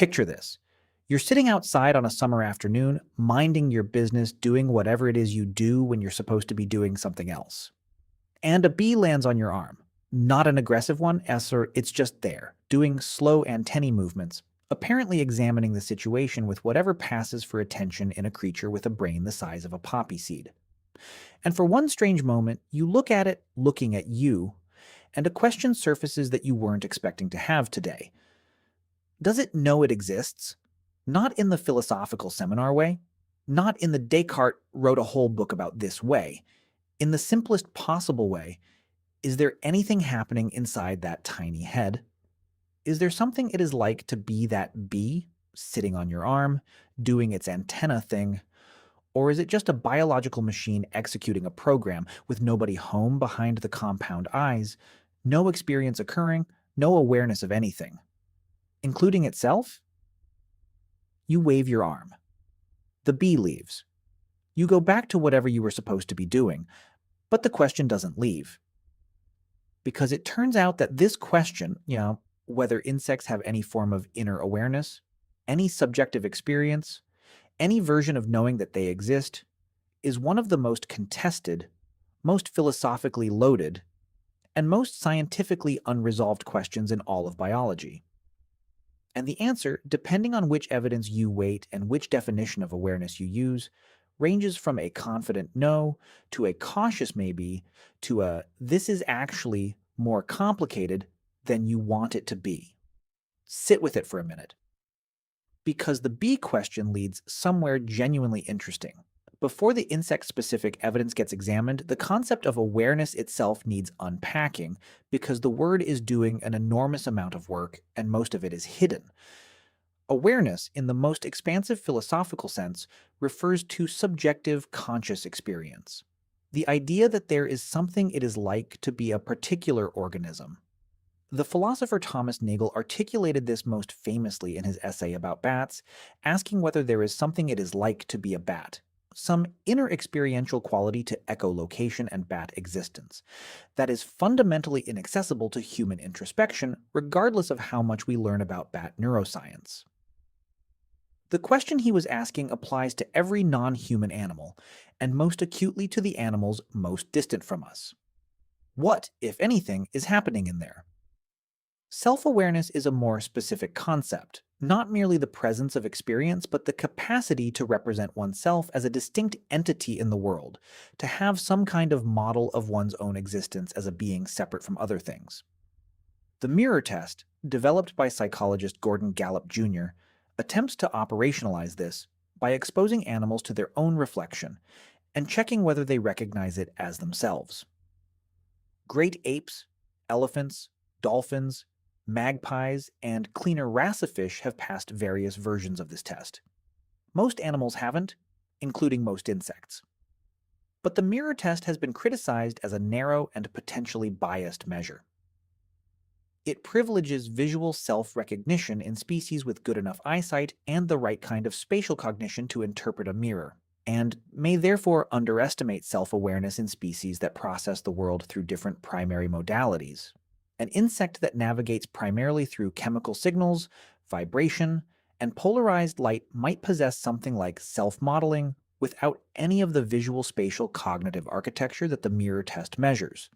Picture this. You're sitting outside on a summer afternoon, minding your business, doing whatever it is you do when you're supposed to be doing something else. And a bee lands on your arm. Not an aggressive one, it's just there, doing slow antennae movements, apparently examining the situation with whatever passes for attention in a creature with a brain the size of a poppy seed. And for one strange moment, you look at it looking at you, and a question surfaces that you weren't expecting to have today. Does it know it exists? Not in the philosophical seminar way, not in the Descartes wrote a whole book about this way. In the simplest possible way, is there anything happening inside that tiny head? Is there something it is like to be that bee, sitting on your arm, doing its antenna thing? Or is it just a biological machine executing a program with nobody home behind the compound eyes, no experience occurring, no awareness of anything? Including itself? You wave your arm. The bee leaves. You go back to whatever you were supposed to be doing, but the question doesn't leave. Because it turns out that this question, whether insects have any form of inner awareness, any subjective experience, any version of knowing that they exist, is one of the most contested, most philosophically loaded, and most scientifically unresolved questions in all of biology. And the answer, depending on which evidence you weight and which definition of awareness you use, ranges from a confident no to a cautious maybe to a this is actually more complicated than you want it to be. Sit with it for a minute. Because the bee question leads somewhere genuinely interesting. Before the insect-specific evidence gets examined, the concept of awareness itself needs unpacking because the word is doing an enormous amount of work and most of it is hidden. Awareness, in the most expansive philosophical sense, refers to subjective conscious experience. The idea that there is something it is like to be a particular organism. The philosopher Thomas Nagel articulated this most famously in his essay about bats, asking whether there is something it is like to be a bat, some inner experiential quality to echolocation and bat existence that is fundamentally inaccessible to human introspection, regardless of how much we learn about bat neuroscience. The question he was asking applies to every non-human animal, and most acutely to the animals most distant from us. What, if anything, is happening in there? Self-awareness is a more specific concept, not merely the presence of experience, but the capacity to represent oneself as a distinct entity in the world, to have some kind of model of one's own existence as a being separate from other things. The mirror test, developed by psychologist Gordon Gallup Jr., attempts to operationalize this by exposing animals to their own reflection and checking whether they recognize it as themselves. Great apes, elephants, dolphins, magpies, and cleaner wrassafish have passed various versions of this test. Most animals haven't, including most insects. But the mirror test has been criticized as a narrow and potentially biased measure. It privileges visual self-recognition in species with good enough eyesight and the right kind of spatial cognition to interpret a mirror, and may therefore underestimate self-awareness in species that process the world through different primary modalities. An insect that navigates primarily through chemical signals, vibration, and polarized light might possess something like self-modeling without any of the visual spatial cognitive architecture that the mirror test measures.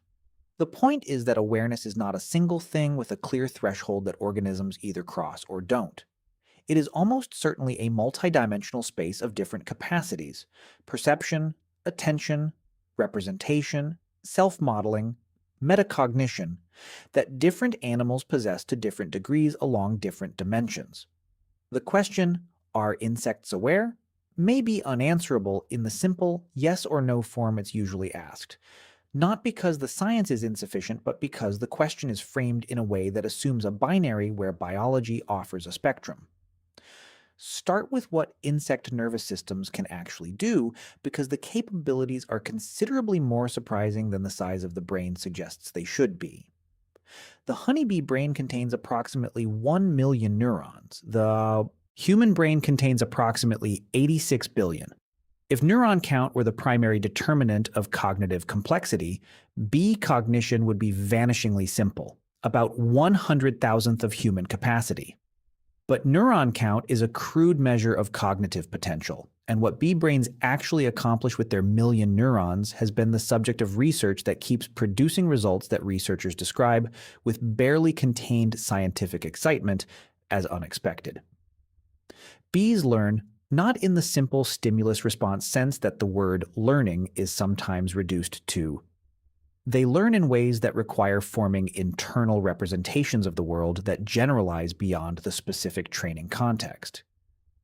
The point is that awareness is not a single thing with a clear threshold that organisms either cross or don't. It is almost certainly a multidimensional space of different capacities: perception, attention, representation, self-modeling, metacognition, that different animals possess to different degrees along different dimensions. The question, are insects aware, may be unanswerable in the simple yes or no form it's usually asked. Not because the science is insufficient, but because the question is framed in a way that assumes a binary where biology offers a spectrum. Start with what insect nervous systems can actually do, because the capabilities are considerably more surprising than the size of the brain suggests they should be. The honeybee brain contains approximately 1 million neurons. The human brain contains approximately 86 billion. If neuron count were the primary determinant of cognitive complexity, bee cognition would be vanishingly simple, about 100,000th of human capacity. But neuron count is a crude measure of cognitive potential, and what bee brains actually accomplish with their million neurons has been the subject of research that keeps producing results that researchers describe with barely contained scientific excitement as unexpected. Bees learn not in the simple stimulus response sense that the word learning is sometimes reduced to. They learn in ways that require forming internal representations of the world that generalize beyond the specific training context.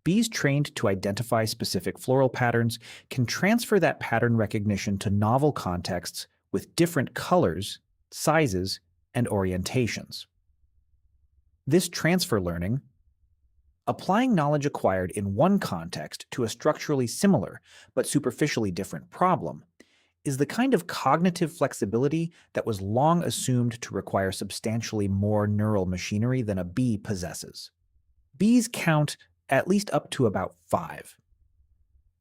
Bees trained to identify specific floral patterns can transfer that pattern recognition to novel contexts with different colors, sizes, and orientations. This transfer learning, applying knowledge acquired in one context to a structurally similar but superficially different problem, is the kind of cognitive flexibility that was long assumed to require substantially more neural machinery than a bee possesses. Bees count at least up to about 5.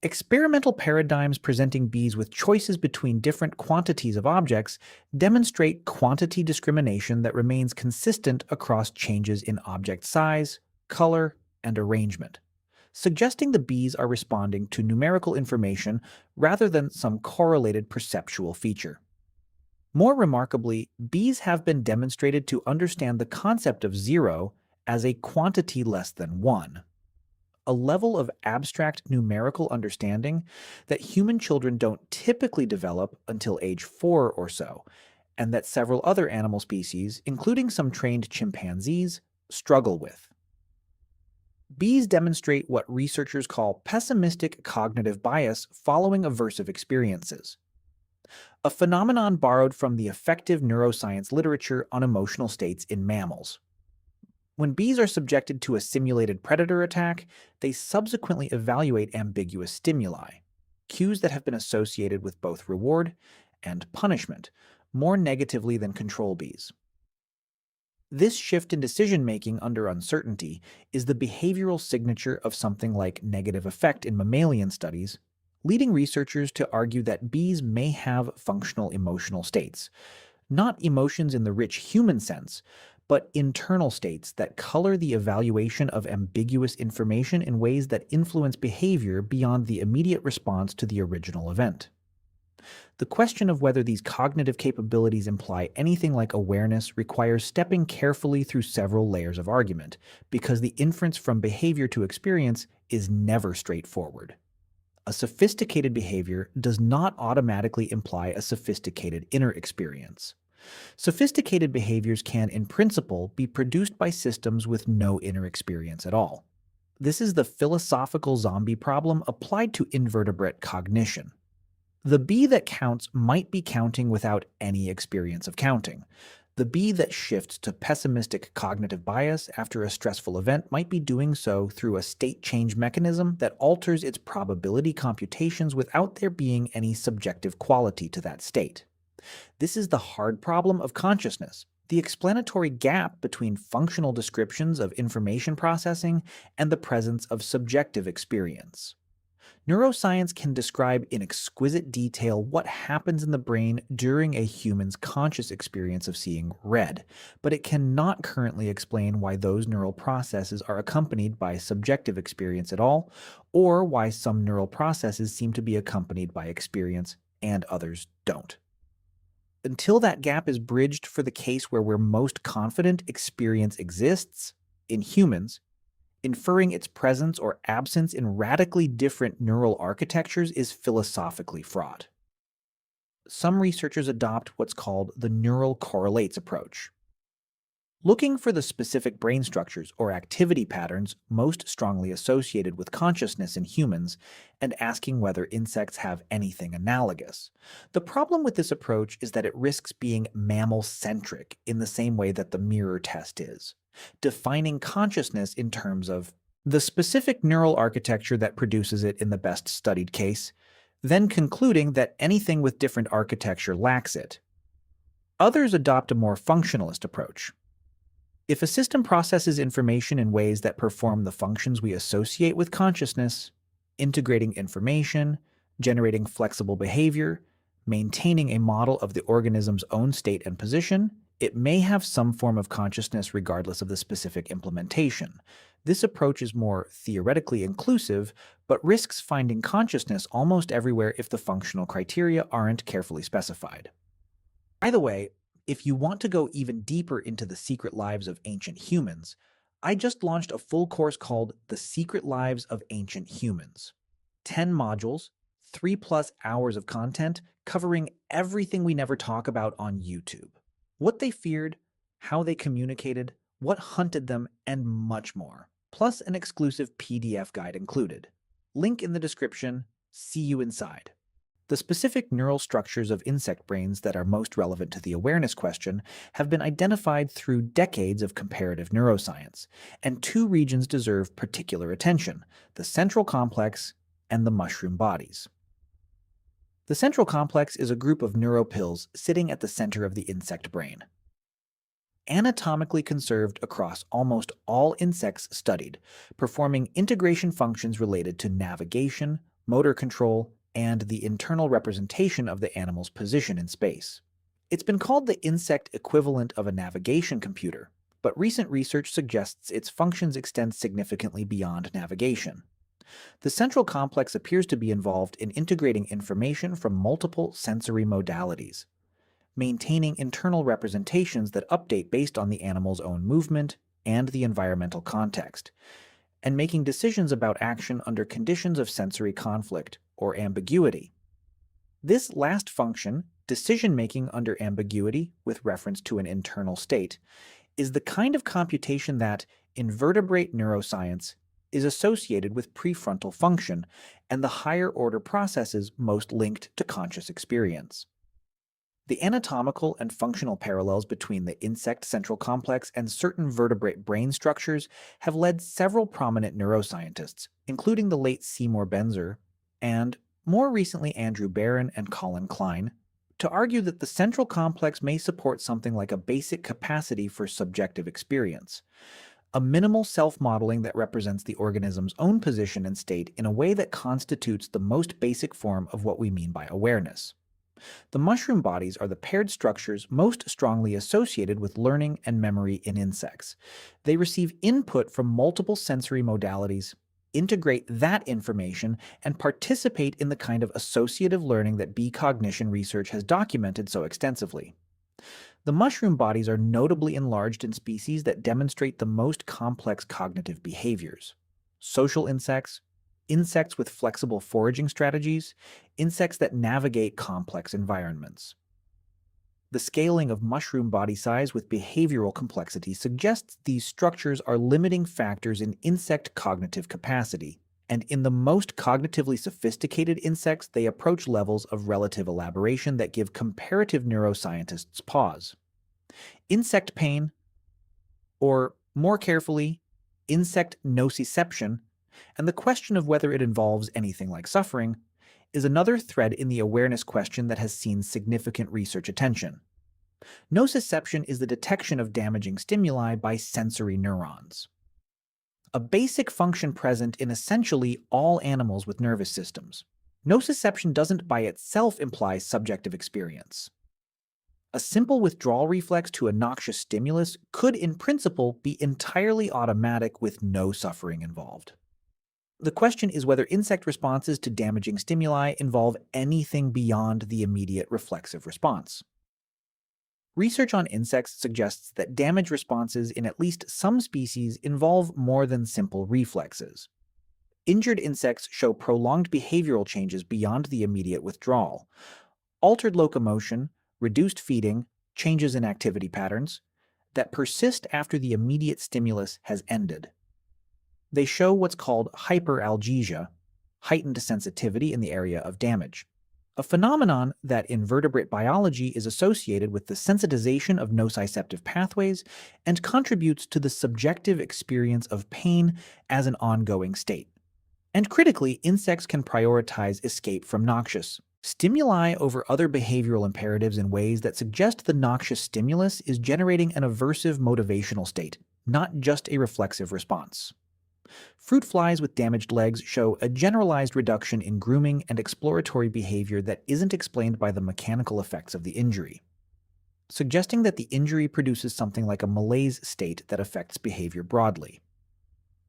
Experimental paradigms presenting bees with choices between different quantities of objects demonstrate quantity discrimination that remains consistent across changes in object size, color, and arrangement, suggesting the bees are responding to numerical information rather than some correlated perceptual feature. More remarkably, bees have been demonstrated to understand the concept of zero as a quantity less than 1, a level of abstract numerical understanding that human children don't typically develop until age 4 or so, and that several other animal species, including some trained chimpanzees, struggle with. Bees demonstrate what researchers call pessimistic cognitive bias following aversive experiences, a phenomenon borrowed from the effective neuroscience literature on emotional states in mammals. When bees are subjected to a simulated predator attack, they subsequently evaluate ambiguous stimuli, cues that have been associated with both reward and punishment, more negatively than control bees. This shift in decision-making under uncertainty is the behavioral signature of something like negative affect in mammalian studies, leading researchers to argue that bees may have functional emotional states, not emotions in the rich human sense, but internal states that color the evaluation of ambiguous information in ways that influence behavior beyond the immediate response to the original event. The question of whether these cognitive capabilities imply anything like awareness requires stepping carefully through several layers of argument, because the inference from behavior to experience is never straightforward. A sophisticated behavior does not automatically imply a sophisticated inner experience. Sophisticated behaviors can, in principle, be produced by systems with no inner experience at all. This is the philosophical zombie problem applied to invertebrate cognition. The bee that counts might be counting without any experience of counting. The bee that shifts to pessimistic cognitive bias after a stressful event might be doing so through a state change mechanism that alters its probability computations without there being any subjective quality to that state. This is the hard problem of consciousness, the explanatory gap between functional descriptions of information processing and the presence of subjective experience. Neuroscience can describe in exquisite detail what happens in the brain during a human's conscious experience of seeing red, but it cannot currently explain why those neural processes are accompanied by subjective experience at all, or why some neural processes seem to be accompanied by experience and others don't. Until that gap is bridged for the case where we're most confident experience exists, in humans, inferring its presence or absence in radically different neural architectures is philosophically fraught. Some researchers adopt what's called the neural correlates approach, looking for the specific brain structures or activity patterns most strongly associated with consciousness in humans and asking whether insects have anything analogous. The problem with this approach is that it risks being mammal-centric in the same way that the mirror test is, defining consciousness in terms of the specific neural architecture that produces it in the best studied case, then concluding that anything with different architecture lacks it. Others adopt a more functionalist approach. If a system processes information in ways that perform the functions we associate with consciousness, integrating information, generating flexible behavior, maintaining a model of the organism's own state and position, It may have some form of consciousness regardless of the specific implementation. This approach is more theoretically inclusive, but risks finding consciousness almost everywhere if the functional criteria aren't carefully specified. By the way, if you want to go even deeper into the secret lives of ancient humans, I just launched a full course called The Secret Lives of Ancient Humans. 10 modules, 3+ hours of content covering everything we never talk about on YouTube. What they feared, how they communicated, what hunted them, and much more. Plus an exclusive PDF guide included. Link in the description. See you inside. The specific neural structures of insect brains that are most relevant to the awareness question have been identified through decades of comparative neuroscience, and two regions deserve particular attention: the central complex and the mushroom bodies. The central complex is a group of neuropils sitting at the center of the insect brain. Anatomically conserved across almost all insects studied, performing integration functions related to navigation, motor control, and the internal representation of the animal's position in space. It's been called the insect equivalent of a navigation computer, but recent research suggests its functions extend significantly beyond navigation. The central complex appears to be involved in integrating information from multiple sensory modalities, maintaining internal representations that update based on the animal's own movement and the environmental context, and making decisions about action under conditions of sensory conflict or ambiguity. This last function, decision-making under ambiguity with reference to an internal state, is the kind of computation that, in vertebrate neuroscience, is associated with prefrontal function and the higher-order processes most linked to conscious experience. The anatomical and functional parallels between the insect central complex and certain vertebrate brain structures have led several prominent neuroscientists, including the late Seymour Benzer and, more recently, Andrew Barron and Colin Klein, to argue that the central complex may support something like a basic capacity for subjective experience, a minimal self-modeling that represents the organism's own position and state in a way that constitutes the most basic form of what we mean by awareness. The mushroom bodies are the paired structures most strongly associated with learning and memory in insects. They receive input from multiple sensory modalities, integrate that information, and participate in the kind of associative learning that bee cognition research has documented so extensively. The mushroom bodies are notably enlarged in species that demonstrate the most complex cognitive behaviors: social insects, insects with flexible foraging strategies, insects that navigate complex environments. The scaling of mushroom body size with behavioral complexity suggests these structures are limiting factors in insect cognitive capacity, and in the most cognitively sophisticated insects, they approach levels of relative elaboration that give comparative neuroscientists pause. Insect pain, or more carefully, insect nociception, and the question of whether it involves anything like suffering, is another thread in the awareness question that has seen significant research attention. Nociception is the detection of damaging stimuli by sensory neurons, a basic function present in essentially all animals with nervous systems. Nociception doesn't by itself imply subjective experience. A simple withdrawal reflex to a noxious stimulus could in principle be entirely automatic with no suffering involved. The question is whether insect responses to damaging stimuli involve anything beyond the immediate reflexive response. Research on insects suggests that damage responses in at least some species involve more than simple reflexes. Injured insects show prolonged behavioral changes beyond the immediate withdrawal: altered locomotion, reduced feeding, changes in activity patterns that persist after the immediate stimulus has ended. They show what's called hyperalgesia, heightened sensitivity in the area of damage, a phenomenon that in vertebrate biology is associated with the sensitization of nociceptive pathways and contributes to the subjective experience of pain as an ongoing state. And critically, insects can prioritize escape from noxious stimuli over other behavioral imperatives in ways that suggest the noxious stimulus is generating an aversive motivational state, not just a reflexive response. Fruit flies with damaged legs show a generalized reduction in grooming and exploratory behavior that isn't explained by the mechanical effects of the injury. suggesting that the injury produces something like a malaise state that affects behavior broadly.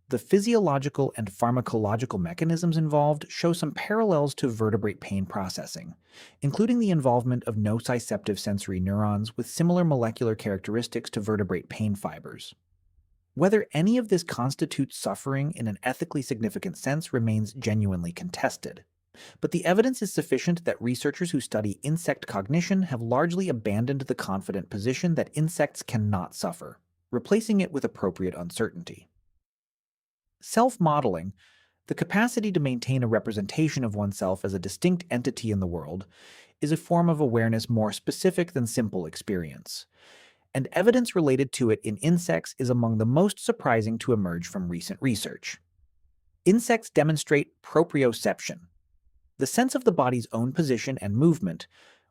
The physiological and pharmacological mechanisms involved show some parallels to vertebrate pain processing, including the involvement of nociceptive sensory neurons with similar molecular characteristics to vertebrate pain fibers. Whether any of this constitutes suffering in an ethically significant sense remains genuinely contested. But the evidence is sufficient that researchers who study insect cognition have largely abandoned the confident position that insects cannot suffer, replacing it with appropriate uncertainty. Self-modeling, the capacity to maintain a representation of oneself as a distinct entity in the world, is a form of awareness more specific than simple experience, and evidence related to it in insects is among the most surprising to emerge from recent research. Insects demonstrate proprioception, the sense of the body's own position and movement,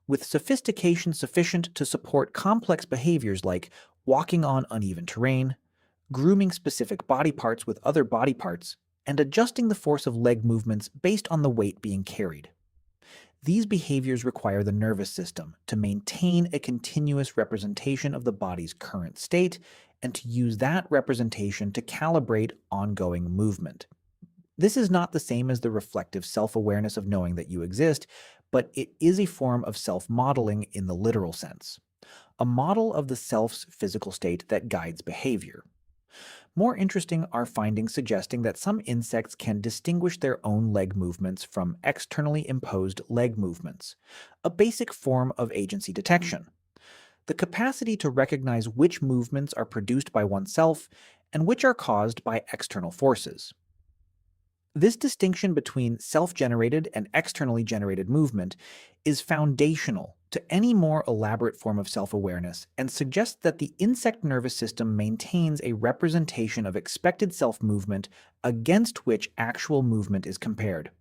with sophistication sufficient to support complex behaviors like walking on uneven terrain, grooming specific body parts with other body parts, and adjusting the force of leg movements based on the weight being carried. These behaviors require the nervous system to maintain a continuous representation of the body's current state and to use that representation to calibrate ongoing movement. This is not the same as the reflective self-awareness of knowing that you exist, but it is a form of self-modeling in the literal sense, a model of the self's physical state that guides behavior. More interesting are findings suggesting that some insects can distinguish their own leg movements from externally imposed leg movements, a basic form of agency detection. The capacity to recognize which movements are produced by oneself and which are caused by external forces. This distinction between self-generated and externally generated movement is foundational to any more elaborate form of self-awareness and suggests that the insect nervous system maintains a representation of expected self-movement against which actual movement is compared.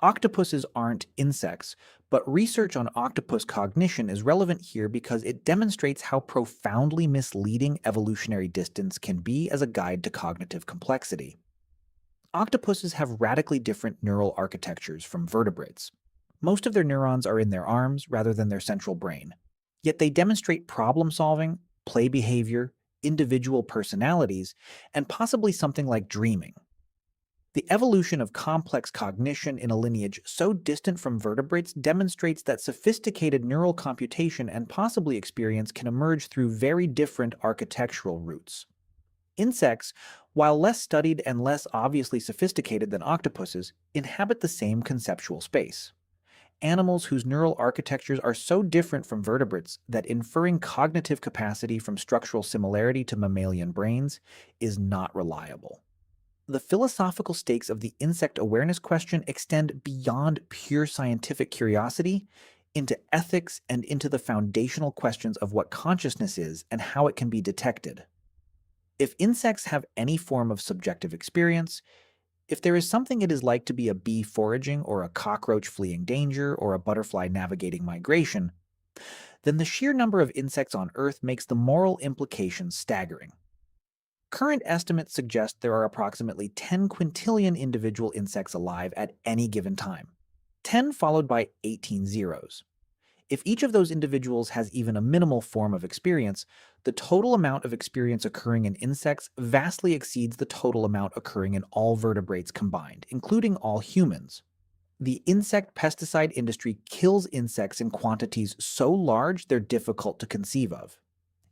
Octopuses aren't insects, but research on octopus cognition is relevant here because it demonstrates how profoundly misleading evolutionary distance can be as a guide to cognitive complexity. Octopuses have radically different neural architectures from vertebrates. Most of their neurons are in their arms rather than their central brain. Yet they demonstrate problem solving, play behavior, individual personalities, and possibly something like dreaming. The evolution of complex cognition in a lineage so distant from vertebrates demonstrates that sophisticated neural computation and possibly experience can emerge through very different architectural routes. Insects, while less studied and less obviously sophisticated than octopuses, inhabit the same conceptual space. Animals whose neural architectures are so different from vertebrates that inferring cognitive capacity from structural similarity to mammalian brains is not reliable. The philosophical stakes of the insect awareness question extend beyond pure scientific curiosity into ethics and into the foundational questions of what consciousness is and how it can be detected. If insects have any form of subjective experience, if there is something it is like to be a bee foraging or a cockroach fleeing danger or a butterfly navigating migration, then the sheer number of insects on Earth makes the moral implications staggering. Current estimates suggest there are approximately 10 quintillion individual insects alive at any given time, 10 followed by 18 zeros. If each of those individuals has even a minimal form of experience, the total amount of experience occurring in insects vastly exceeds the total amount occurring in all vertebrates combined, including all humans. The insect pesticide industry kills insects in quantities so large they're difficult to conceive of.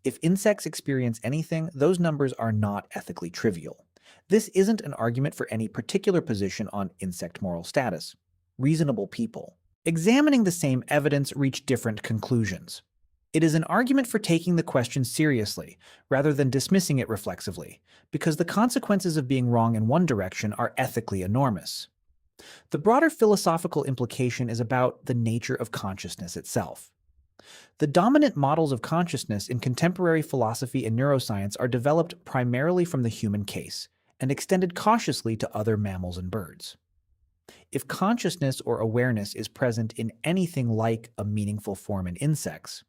If insects experience anything, those numbers are not ethically trivial. This isn't an argument for any particular position on insect moral status. Reasonable people, examining the same evidence, reach different conclusions. It is an argument for taking the question seriously, rather than dismissing it reflexively, because the consequences of being wrong in one direction are ethically enormous. The broader philosophical implication is about the nature of consciousness itself. The dominant models of consciousness in contemporary philosophy and neuroscience are developed primarily from the human case, and extended cautiously to other mammals and birds. If consciousness or awareness is present in anything like a meaningful form in insects,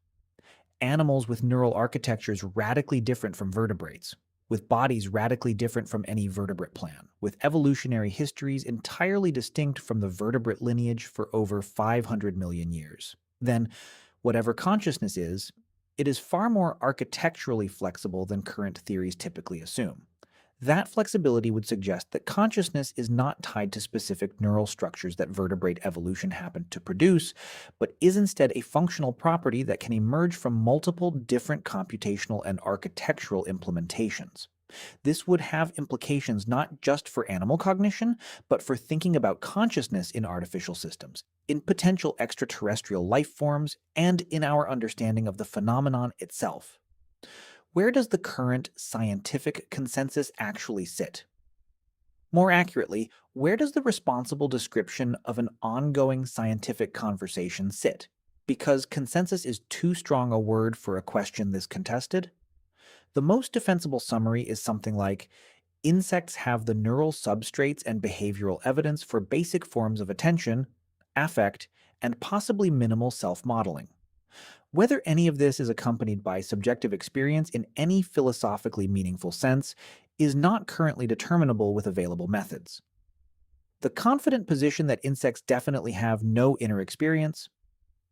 animals with neural architectures radically different from vertebrates, with bodies radically different from any vertebrate plan, with evolutionary histories entirely distinct from the vertebrate lineage for over 500 million years, then whatever consciousness is, It is far more architecturally flexible than current theories typically assume. That flexibility would suggest that consciousness is not tied to specific neural structures that vertebrate evolution happened to produce, but is instead a functional property that can emerge from multiple different computational and architectural implementations. This would have implications not just for animal cognition, but for thinking about consciousness in artificial systems, in potential extraterrestrial life forms, and in our understanding of the phenomenon itself. Where does the current scientific consensus actually sit? More accurately, where does the responsible description of an ongoing scientific conversation sit? Because consensus is too strong a word for a question this contested? The most defensible summary is something like: insects have the neural substrates and behavioral evidence for basic forms of attention, affect, and possibly minimal self modeling. Whether any of this is accompanied by subjective experience in any philosophically meaningful sense is not currently determinable with available methods. The confident position that insects definitely have no inner experience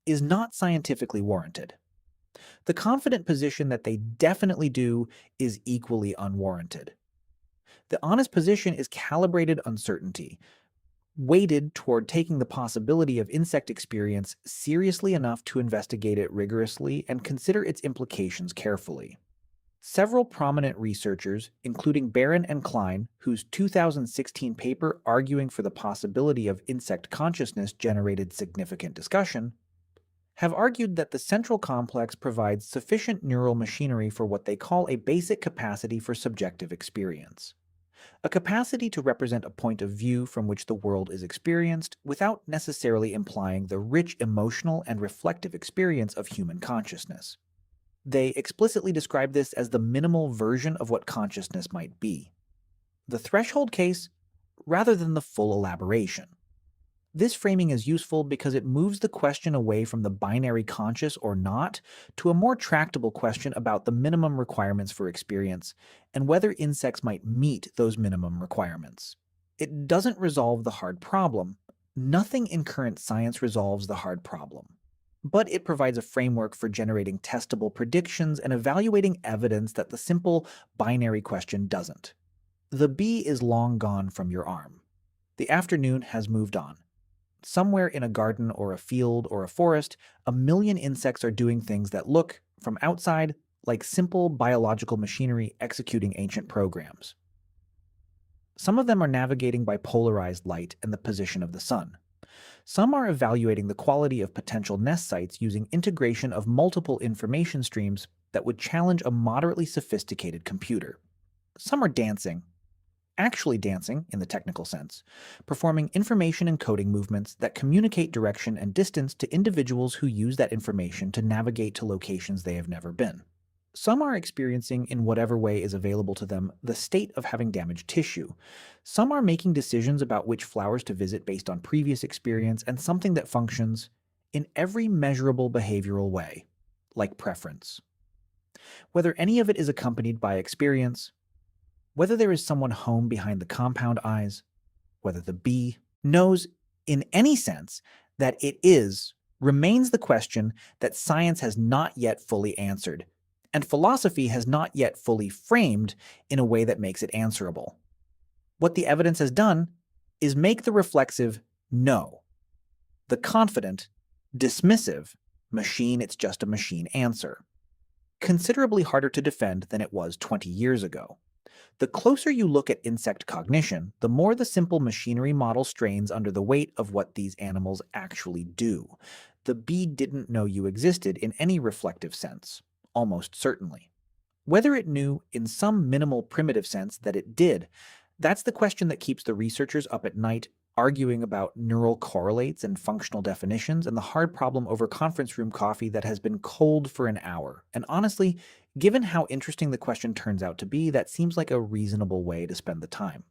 is not scientifically warranted. The confident position that they definitely do is equally unwarranted. The honest position is calibrated uncertainty, weighted toward taking the possibility of insect experience seriously enough to investigate it rigorously and consider its implications carefully. Several prominent researchers, including Barron and Klein, whose 2016 paper arguing for the possibility of insect consciousness generated significant discussion, have argued that the central complex provides sufficient neural machinery for what they call a basic capacity for subjective experience. A capacity to represent a point of view from which the world is experienced without necessarily implying the rich emotional and reflective experience of human consciousness. They explicitly describe this as the minimal version of what consciousness might be, the threshold case, rather than the full elaboration. This framing is useful because it moves the question away from the binary conscious or not to a more tractable question about the minimum requirements for experience and whether insects might meet those minimum requirements. It doesn't resolve the hard problem. Nothing in current science resolves the hard problem. But it provides a framework for generating testable predictions and evaluating evidence that the simple binary question doesn't. The bee is long gone from your arm. The afternoon has moved on. Somewhere in a garden or a field or a forest, a million insects are doing things that look, from outside, like simple biological machinery executing ancient programs. Some of them are navigating by polarized light and the position of the sun. Some are evaluating the quality of potential nest sites using integration of multiple information streams that would challenge a moderately sophisticated computer. Some are dancing, actually dancing in the technical sense, performing information encoding movements that communicate direction and distance to individuals who use that information to navigate to locations they have never been. Some are experiencing, in whatever way is available to them, the state of having damaged tissue. Some are making decisions about which flowers to visit based on previous experience and something that functions in every measurable behavioral way, like preference. Whether any of it is accompanied by experience, whether there is someone home behind the compound eyes, whether the bee knows in any sense that it is, remains the question that science has not yet fully answered, and philosophy has not yet fully framed in a way that makes it answerable. What the evidence has done is make the reflexive no, the confident, dismissive machine, it's just a machine answer considerably harder to defend than it was 20 years ago. The closer you look at insect cognition, the more the simple machinery model strains under the weight of what these animals actually do. The bee didn't know you existed in any reflective sense, almost certainly. Whether it knew in some minimal primitive sense that it did, that's the question that keeps the researchers up at night arguing about neural correlates and functional definitions and the hard problem over conference room coffee that has been cold for an hour. And honestly, given how interesting the question turns out to be, that seems like a reasonable way to spend the time.